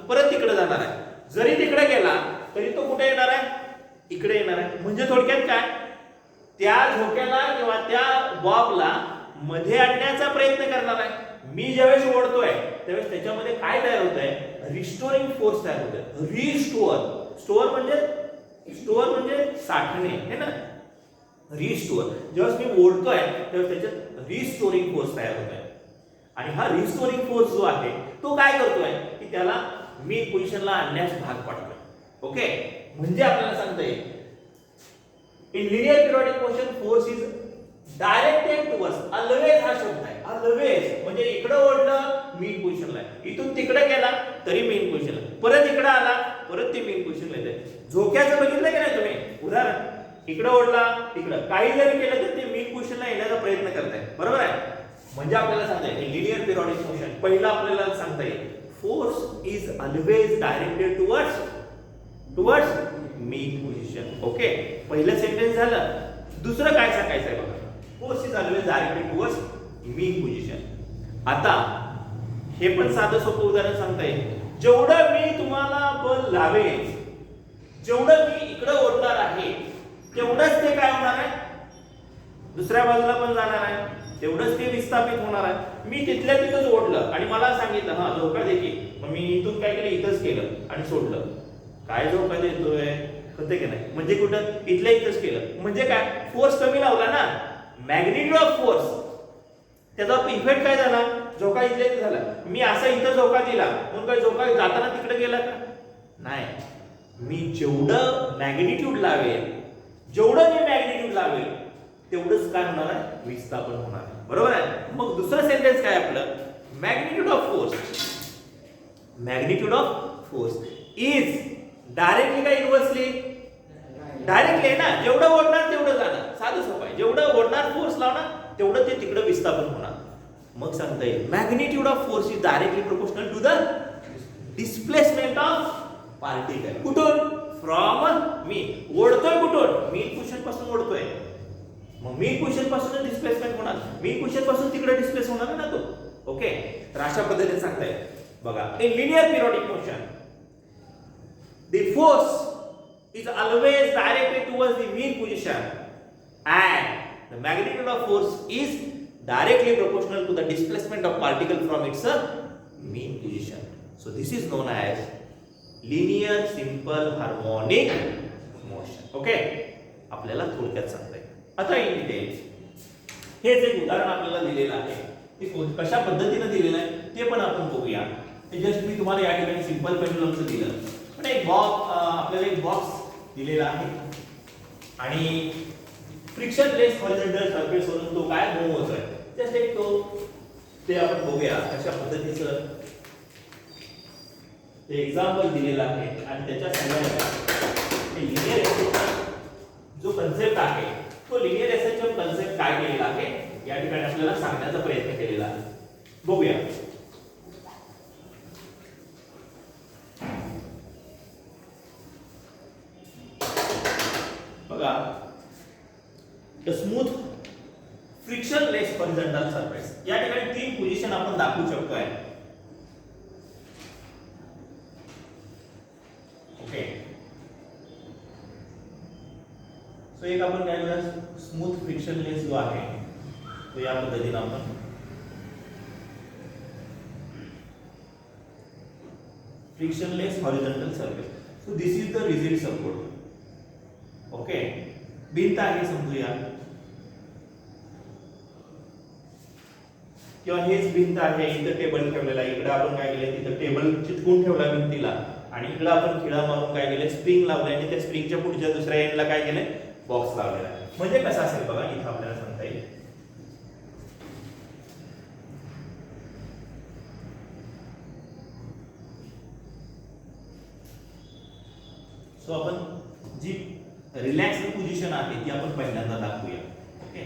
परत तिकडे जाणार आहे. जरी तिकडे गेला तरी तो कुठे येणार आहे? इकडे येणार आहे. म्हणजे थोडक्यात काय, त्या झोक्याला किंवा त्या बॉबला मध्ये आणण्याचा प्रयत्न करणार आहे. मी ज्यावेळेस ओढतोय त्यावेळेस त्याच्यामध्ये काय तयार होत आहे? रिस्टोरिंग फोर्स तयार होत आहे. स्टोअर म्हणजे साठणे है ना, रिस्टोअर. ज्यावेळेस मी ओढतोय त्यावेळेस त्याच्यात रिस्टोरिंग फोर्स तयार होत आहे. आणि हा रिस्टोरिंग फोर्स जो आहे तो काय करतोय की त्याला मीन पोझिशनला आणण्यास भाग पाडतोय. ओके, म्हणजे आपल्याला सांगता येईल in linear periodic motion force is directed towards. Always हा शब्द आहे, ऑलवेज म्हणजे इकडे ओढलं मीन पोझिशनला आहे, इथून तिकडे गेला तरी मीन पोझिशनला, परत इकडे आला परत ते मीन पोझिशनला येते. झोक्याचं बघितलं की नाही तुम्ही उदाहरण? इकडे ओढला तिकडे, काही जरी केलं तर ते मीन पोझिशनला येण्याचा प्रयत्न करताय. बरोबर आहे, म्हणजे आपल्याला सांगता येईल लिनियर पिरियोडिक मोशन पहिला आपल्याला सांगता येईल force is always directed towards mean position. Okay, पहिलं सेंटेन्स झालं. दुसरं काय सांगायचं आहे बघा, force is always directed towards mean position. आता हे पण साधं सोपं उदाहरण सांगता येईल. जेवढं मी तुम्हाला बल लावेन, जेवढं मी इकडे ओढणार आहे तेवढंच ते काय होणार आहे? दुसऱ्या बाजूला पण जाणार आहे. तेवढंच ते विस्थापित होणार आहे. मी तिथल्या तिथंच ओढलं आणि मला सांगितलं हा झोका दे की, मग मी इथून काय केलं इथंच केलं आणि सोडलं. काय झोका देतोय होते की नाही, म्हणजे कुठं इथल्या इथंच केलं म्हणजे काय फोर्स कमी लावला ना, मॅग्निट्यूड ऑफ फोर्स त्याचा इफेक्ट काय झाला, झोका इथल्या इथे झाला. मी असा इथं झोका दिला म्हणून काय झोका जाताना तिकडे गेला का नाही. मी जेवढं मॅग्निट्यूड लावेल तेवढंच काय होणार आहे विस्थापन होणार आहे. बरोबर आहे. मग दुसरं सेंटेन्स काय आपलं, magnitude of force is directly का इनव्हर्सली, डायरेक्टली आहे ना, जेवढं ओढणार तेवढं जाणार. साधं सोपं आहे, जेवढं ओढणार फोर्स लावणार तेवढं ते तिकडं विस्थापन होणार. मग सांगता येईल magnitude of force is directly proportional to the displacement of particle. कुठून, फ्रॉम मीन. ओढतोय कुठून, मीन पोझिशन पासून ओढतोय, मग मीन पोझिशन पासून डिस्प्लेसमेंट होणार, मीन पोझिशन पासून तिकडे डिस्प्लेस होणार ना तो. ओके, तर अशा पद्धतीने सांगता येईल. बघा, in linear periodic motion the force is always directed towards the mean position and the magnitude of force is directly proportional to the displacement of particle from its mean position. So this is known as linear simple harmonic motion. Okay, आपल्याला थोडक्यात सांगता येईल. आता in detail हे जे उदाहरण आपल्याला दिलेलं आहे ते कशा पद्धतीने दिलेलं आहे ते पण आपण बघूया. हे जस्ट मी तुम्हाला या ठिकाणी सिंपल पेंडुलमचं दिलं, पण एक आपल्याला एक बॉक्स दिलेला आहे आणि फ्रिक्शन लेस हॉरिझॉन्टल सरफेस वरून तो काय मूव्ह होतोय. जस्ट एक ते आपण बघूया कशा पद्धतीचं ते एक्झाम्पल दिलेलं आहे आणि त्याच्या सहाय्याने लिनियर एसेन्शियल जो कन्सेप्ट आहे तो लिनियर एसेन्शियल कन्सेप्ट काय केलेला आहे या ठिकाणी आपल्याला सांगण्याचा प्रयत्न केलेला आहे. बघूया. बघा, the smooth frictionless horizontal surface, या ठिकाणी तीन पोझिशन आपण दाखवू शकतोय. ओके, सो एक आपण काय करूया, स्मूथ फ्रिक्शनलेस जो आहे तो या पद्धतीने आपण frictionless horizontal surface. So this is the rigid support. Okay, भिंत आहे समजूया किंवा हेच भिंत आहे, इथं टेबल ठेवलेला आहे, इकडे आपण काय केलं तिथं टेबल चिटकून ठेवला भिंतीला आणि इकडे आपण खिळा मारून काय केलं स्प्रिंग लावले आणि त्या स्प्रिंगच्या पुढच्या दुसऱ्या एंडला काय केलंय बॉक्स लावलेला आहे. म्हणजे कसं असेल बघा, इथं आपल्याला सांगता येईल. सो आपण जी रिलॅक्स पोझिशन आहे ती आपण पहिल्यांदा दाखवूया. ओके,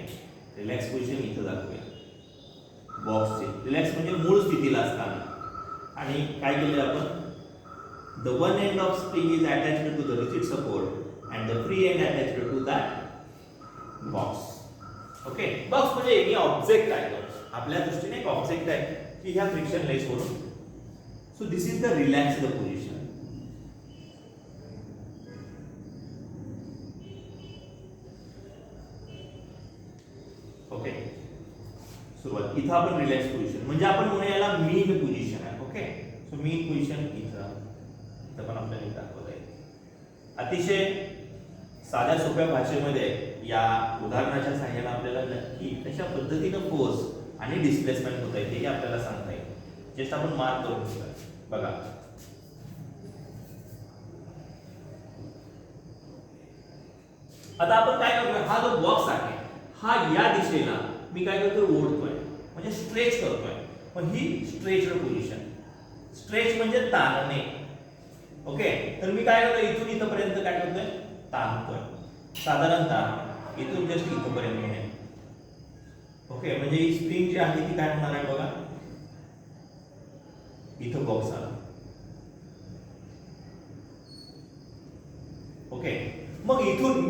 रिलॅक्स पोझिशन इथं दाखवूया बॉक्सची. रिलॅक्स म्हणजे मूळ स्थितीला असताना आणि काय केलं आपण, the one end of spring is attached to the rigid support and the free end attached to that box. Okay, box म्हणजे एक ऑब्जेक्ट आहे, आपल्या दृष्टीने एक ऑब्जेक्ट आहे की ह्या फ्रिक्शन लेस वरून. So this is the relaxed position. Okay, सुरुवात इथं आपण रिलॅक्स पोझिशन म्हणजे आपण म्हणूया याला मीन पोझिशन आहे. ओके, सो मीन पोझिशन इथं पण आपल्याला दाखवता येईल. अतिशय साध्या सोप्या भाषेमध्ये या उदाहरणाच्या सहाय्याने आपल्याला नक्की कशा पद्धतीनं फोर्स आणि डिस्प्लेसमेंट होत आहे हे आपल्याला सांगता येईल. जस्ट आपण मार्क करून घेऊया. बघा, आता आपण काय करूया, हा जो बॉक्स आहे हा या दिशेला मी काय करतोय ओढतोय म्हणजे स्ट्रेच करतोय. मग ही स्ट्रेच्ड पोझिशन, स्ट्रेच म्हणजे ताणणे. ओके, तर मी काय करतोय इथून इथपर्यंत काय करतोय ताणतोय, साधारणतः इथून जस्ट इथपर्यंत आहे. ओके, म्हणजे ही स्प्रिंग जी आहे ती काय होणार आहे बघा, इथं बॉक्स आला. ओके, मग इथून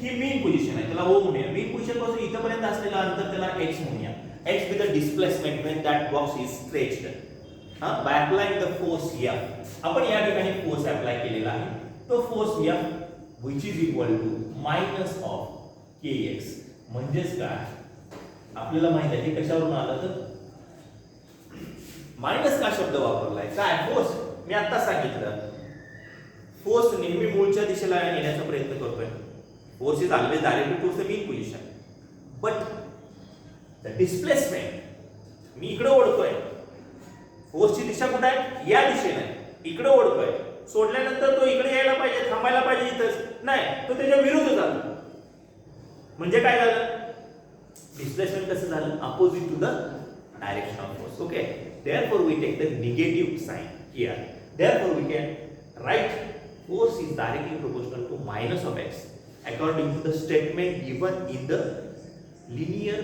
ही मीन पोझिशन आहे, त्याला ओ म्हणूया. मीन पोझिशन पासून इथपर्यंत असलेलं अंतर त्याला एक्स म्हणूया. X with the displacement when that box is stretched. By applying the force F, आपण या ठिकाणी फोर्स अप्लाय केलेला आहे. तो force F which is equal to minus of kx. म्हणजेच काय, आपल्याला माहिती आहे हे कशावरून आलं तर मायनस का शब्द वापरलाय काय फोर्स मी आता सांगितलं फोर्स नेहमी मूळच्या दिशेला येण्याचा प्रयत्न करतोय force is always directed towards the mean position but the displacement मी इकडे ओढतोय फोर्सची दिशा कुठे आहे या दिशेने इकडे ओढतोय सोडल्यानंतर तो इकडे यायला पाहिजे थांबायला पाहिजे इथंच नाही तो त्याच्या विरुद्ध जातो म्हणजे काय झालं डिस्प्लेसमेंट कसं झालं opposite to the direction of force okay therefore we take the negative sign here therefore we can write force is directly proportional to minus of x according to the statement given in the linear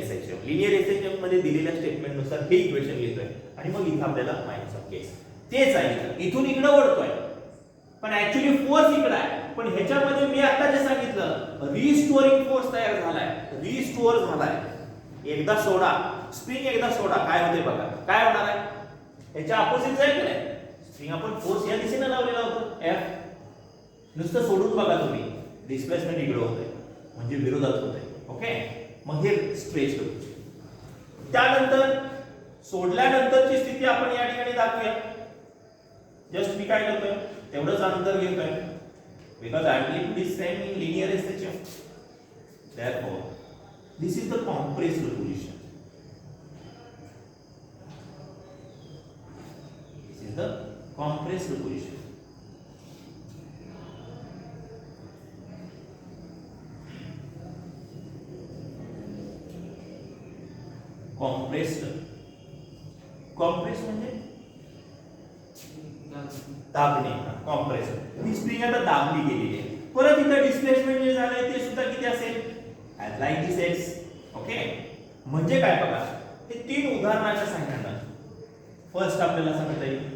SHM मध्ये दिलेल्या statement नुसार हे equation लिहितोय आणि मग इथे आपल्याला minus of x तेच आहे इथून इकडे ओढतोय पण ऍक्च्युअली फोर्स इकडे आहे पण ह्याच्यामध्ये मी आता जे सांगितलं रिस्टोरिंग फोर्स तयार झालाय रिस्टोर झालाय एकदा सोडा स्प्रिंग एकदा सोडा काय होते बघा काय होणार आहे ह्याच्या अपोजिट जाईल की नाही स्प्रिंग आपण फोर्स या दिशेने लावलेला होता F नुसतं सोडून बघा तुम्ही डिस्प्लेसमेंट इकडे होते म्हणजे विरोधात होते ओके मग हे स्ट्रेच होते त्यानंतर सोडल्यानंतरची स्थिती आपण या ठिकाणी दाखवूया जस्ट मी काय करतोय तेवढंच अंतर घेतोय because amplitude is same in linear SHM therefore this is the compressed position this is the compressed position compressed म्हणजे दाबणे कॉम्प्रेस ही स्प्रिंग आता दाबली गेलेली आहे परत इथं डिस्प्लेसमेंट जे झालंय ते सुद्धा किती असेल as like this x okay म्हणजे काय बघा हे तीन उदाहरणाच्या सहाय्याने फर्स्ट आपल्याला सांगता येईल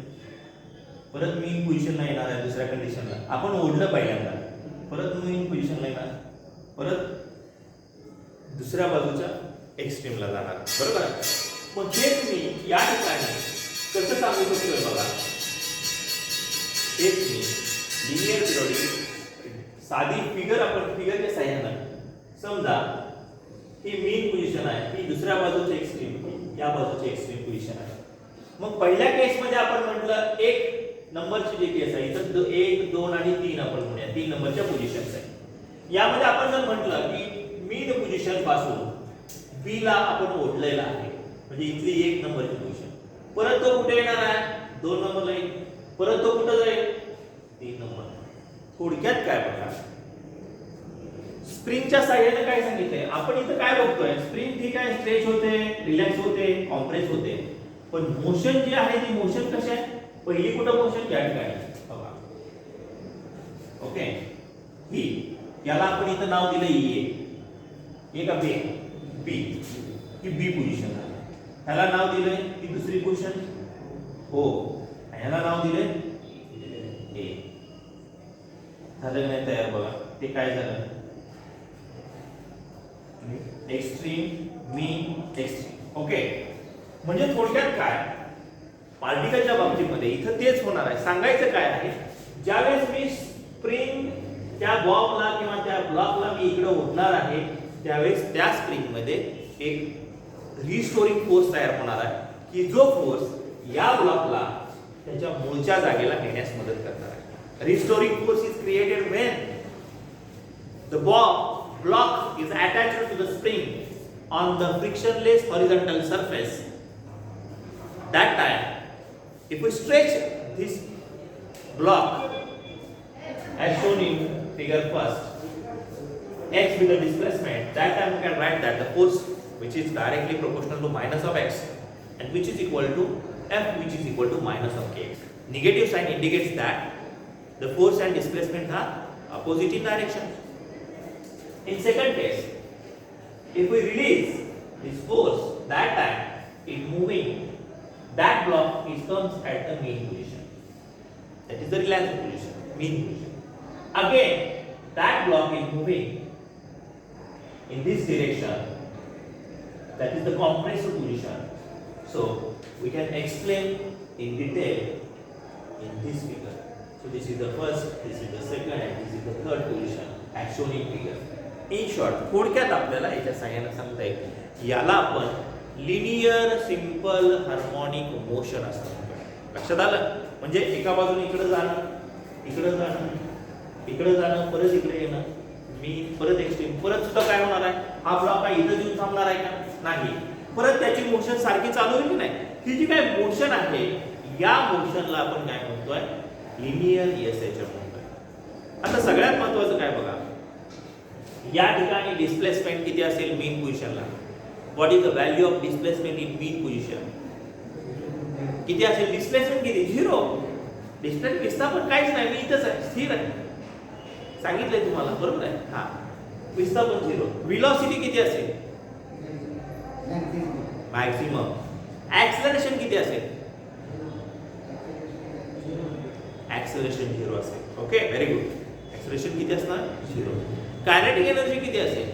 परत मीन पोझिशनला येणार आहे दुसऱ्या कंडिशनला आपण ओढलं पहिल्यांदा परत मीन पोझिशनला येणार परत दुसऱ्या बाजूच्या एक्स्ट्रीमला जाणार बरोबर मग हे तुम्ही या ठिकाणी कसं सांगू शकतोय बघा एक मी लिनियर पिरियडिक साधी फिगर आपण फिगरच्या सहाय्याने समजा ही मीन पोझिशन आहे ही दुसऱ्या बाजूची एक्स्ट्रीम या बाजूची एक्स्ट्रीम पोझिशन आहे मग पहिल्या केस मध्ये आपण म्हटलं एक नंबरची जी केस आहे इथं 1 2 आणि 3 आपण म्हणूया 3 नंबरच्या पोझिशन्स आहे यामध्ये आपण जर म्हटलं की मीन पोझिशन पासून बी ला आपण ओढलेला आहे म्हणजे इथली 1 नंबरची पोझिशन परत तो कुठे येणार आहे 2 नंबरला येईल परत तो कुठे जाईल 3 नंबर थोडक्यात काय बघा स्प्रिंगच्या साहाय्याने काय सांगितलंय आपण इथं काय बघतोय स्प्रिंग ठीक आहे स्ट्रेच होते रिलॅक्स होते कॉम्प्रेस होते पण मोशन जे आहे ती मोशन कशी आहे पहिली कुठं मोशन या ठिकाणी बघा ओके ही याला आपण इथं नाव दिलं ए का बी बी ही बी पोझिशन आहे ह्याला नाव दिलंय ही दुसरी पोझिशन हो ह्याला नाव दिलंय ए झालं नाही तयार बघा ते काय झालं एक्स्ट्रीम मीन एक्स्ट्रीम ओके म्हणजे थोडक्यात काय पार्टिकलच्या बाबतीमध्ये इथं तेच होणार आहे सांगायचं काय आहे ज्यावेळेस मी स्प्रिंग त्या बॉबला किंवा त्या ब्लॉकला मी इकडे ओढणार आहे त्यावेळेस त्या स्प्रिंग मध्ये एक रिस्टोरिंग फोर्स तयार होणार आहे की जो फोर्स या ब्लॉकला त्याच्या मूळच्या जागेला नेण्यास मदत करणार आहे restoring force is created when the block is attached to the spring on the frictionless horizontal surface. That time, if we stretch this block as shown in figure first, x with the displacement, that time we can write that the force which is directly proportional to minus of x and which is equal to F which is equal to minus of kx. Negative sign indicates that the force and displacement are opposite in direction. In second case, if we release this force, that time it moving, that block is comes at the mean position. That is the relaxed position, mean position. Again, that block is moving in this direction. That is the compressed position. So we can explain in detail in this figure. So this is the first, this is the second, and this is the third position as shown in figure. In short थोडक्यात आपल्याला याच्या सहाय्याने सांगता येईल, याला आपण linear simple harmonic motion असं म्हणतो. लक्षात आलं? म्हणजे एका बाजूने इकडे जाणं, इकडे जाणं, इकडे जाणं, परत इकडे येणं, मी परत एक्सट्रीम, परत सुद्धा काय होणार आहे, हा ब्लॉक काय इथं येऊन थांबणार आहे का? नाही. परत त्याची मोशन सारखी चालू होईल की नाही? ही जी काय मोशन आहे या मोशनला आपण काय म्हणतोय, लिनियर एसएचएम म्हणतोय. आता सगळ्यात महत्त्वाचं काय बघा, या ठिकाणी डिस्प्लेसमेंट किती असेल मीन पोझिशनला? What is the value of displacement in mean position? किती असेल डिस्प्लेसमेंट? किती? 0. डिस्प्लेसमेंट विस्थापन काहीच नाही, मी इथंच आहे, स्थिर आहे, सांगितलंय तुम्हाला, बरोबर आहे? हा, विस्थापन 0. व्हेलॉसिटी किती असेल? मॅक्सिमम. ऍक्सेलरेशन किती असेल? ऍक्सेलरेशन 0 असेल. Okay, very good. ऍक्सेलरेशन किती असणार? 0. कायनेटिक एनर्जी किती असेल?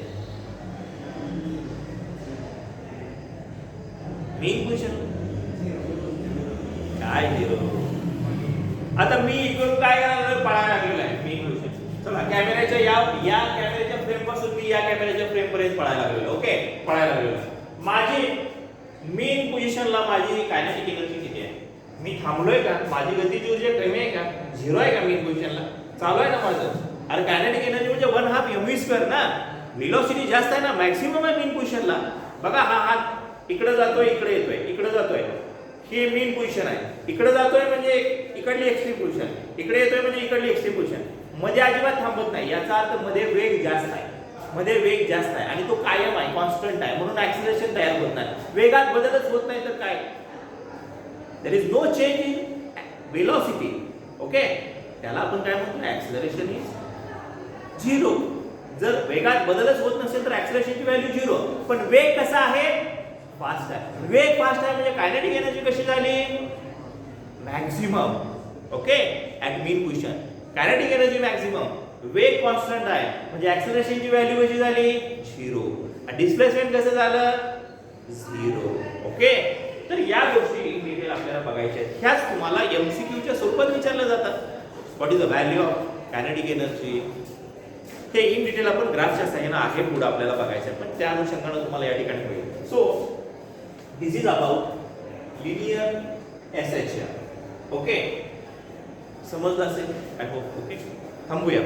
मीन पोझिशन काय 0. आता मी इकडून काय करायला पळायला लागलेला आहे मीन पोझिशन. चला, कॅमेऱ्याच्या या कॅमेऱ्याच्या फ्रेम पासून मी या कॅमेऱ्याच्या फ्रेम पर्यंत पळायला लागलेलो. ओके, पळायला लागलेलो. माझी मीन पोझिशनला माझी कायनेटिक एनर्जी किती आहे? मी थांबलोय का? माझी गतीची ऊर्जा कमी आहे का? 0 आहे का मीन पोझिशनला? चालू आहे ना माझं? अरे कायनेटिक एनर्जी म्हणजे 1/2 mv² ना. व्हेलॉसिटी जास्त आहे ना, मॅक्सिमम आहे मीन पोझिशनला. बघा, हा हात इकडे जातोय, इकडे येतोय, इकडे जातोय, ही मीन पोझिशन आहे. इकडे जातोय म्हणजे इकडली एक्स्ट्रीम पोझिशन, इकडे येतोय म्हणजे इकडली एक्स्ट्रीम पोझिशन. मध्ये अजिबात थांबत नाही, याचा अर्थ मध्ये वेग जास्त आहे, मध्ये वेग जास्त आहे आणि तो कायम आहे, कॉन्स्टंट आहे, म्हणून ऍक्सिलरेशन तयार होत नाही. वेगात बदलच होत नाही तर काय? There is no change in velocity. Okay, त्याला आपण काय म्हणतो? Acceleration is 0. जर वेगात बदलच होत नसेल तर ऍक्सिलरेशनची व्हॅल्यू 0. पण वेग कसा आहे? फास्ट आहे. वेग फास्ट आहे म्हणजे कायनेटिक एनर्जी कशी झाली? Maximum. Okay, at mean position kinetic energy maximum, वेग कॉन्स्टंट आहे म्हणजे ऍक्सिलरेशनची व्हॅल्यू कशी झाली? 0. डिस्प्लेसमेंट कसं झालं? 0. ओके, तर या गोष्टी इन डिटेल आपल्याला बघायच्या आहेत. ह्याच तुम्हाला एमसीक्यूच्या स्वरूपात विचारल्या जातात. What is the value of kinetic energy? हे इन डिटेल आपण ग्राफच्या सहाय्याने आहे पुढे आपल्याला बघायचं आहे, पण त्या अनुषंगाने तुम्हाला या ठिकाणी होईल. So this is about linear SHM. Okay, समजलं असेल आय होप. ओके, थांबूया.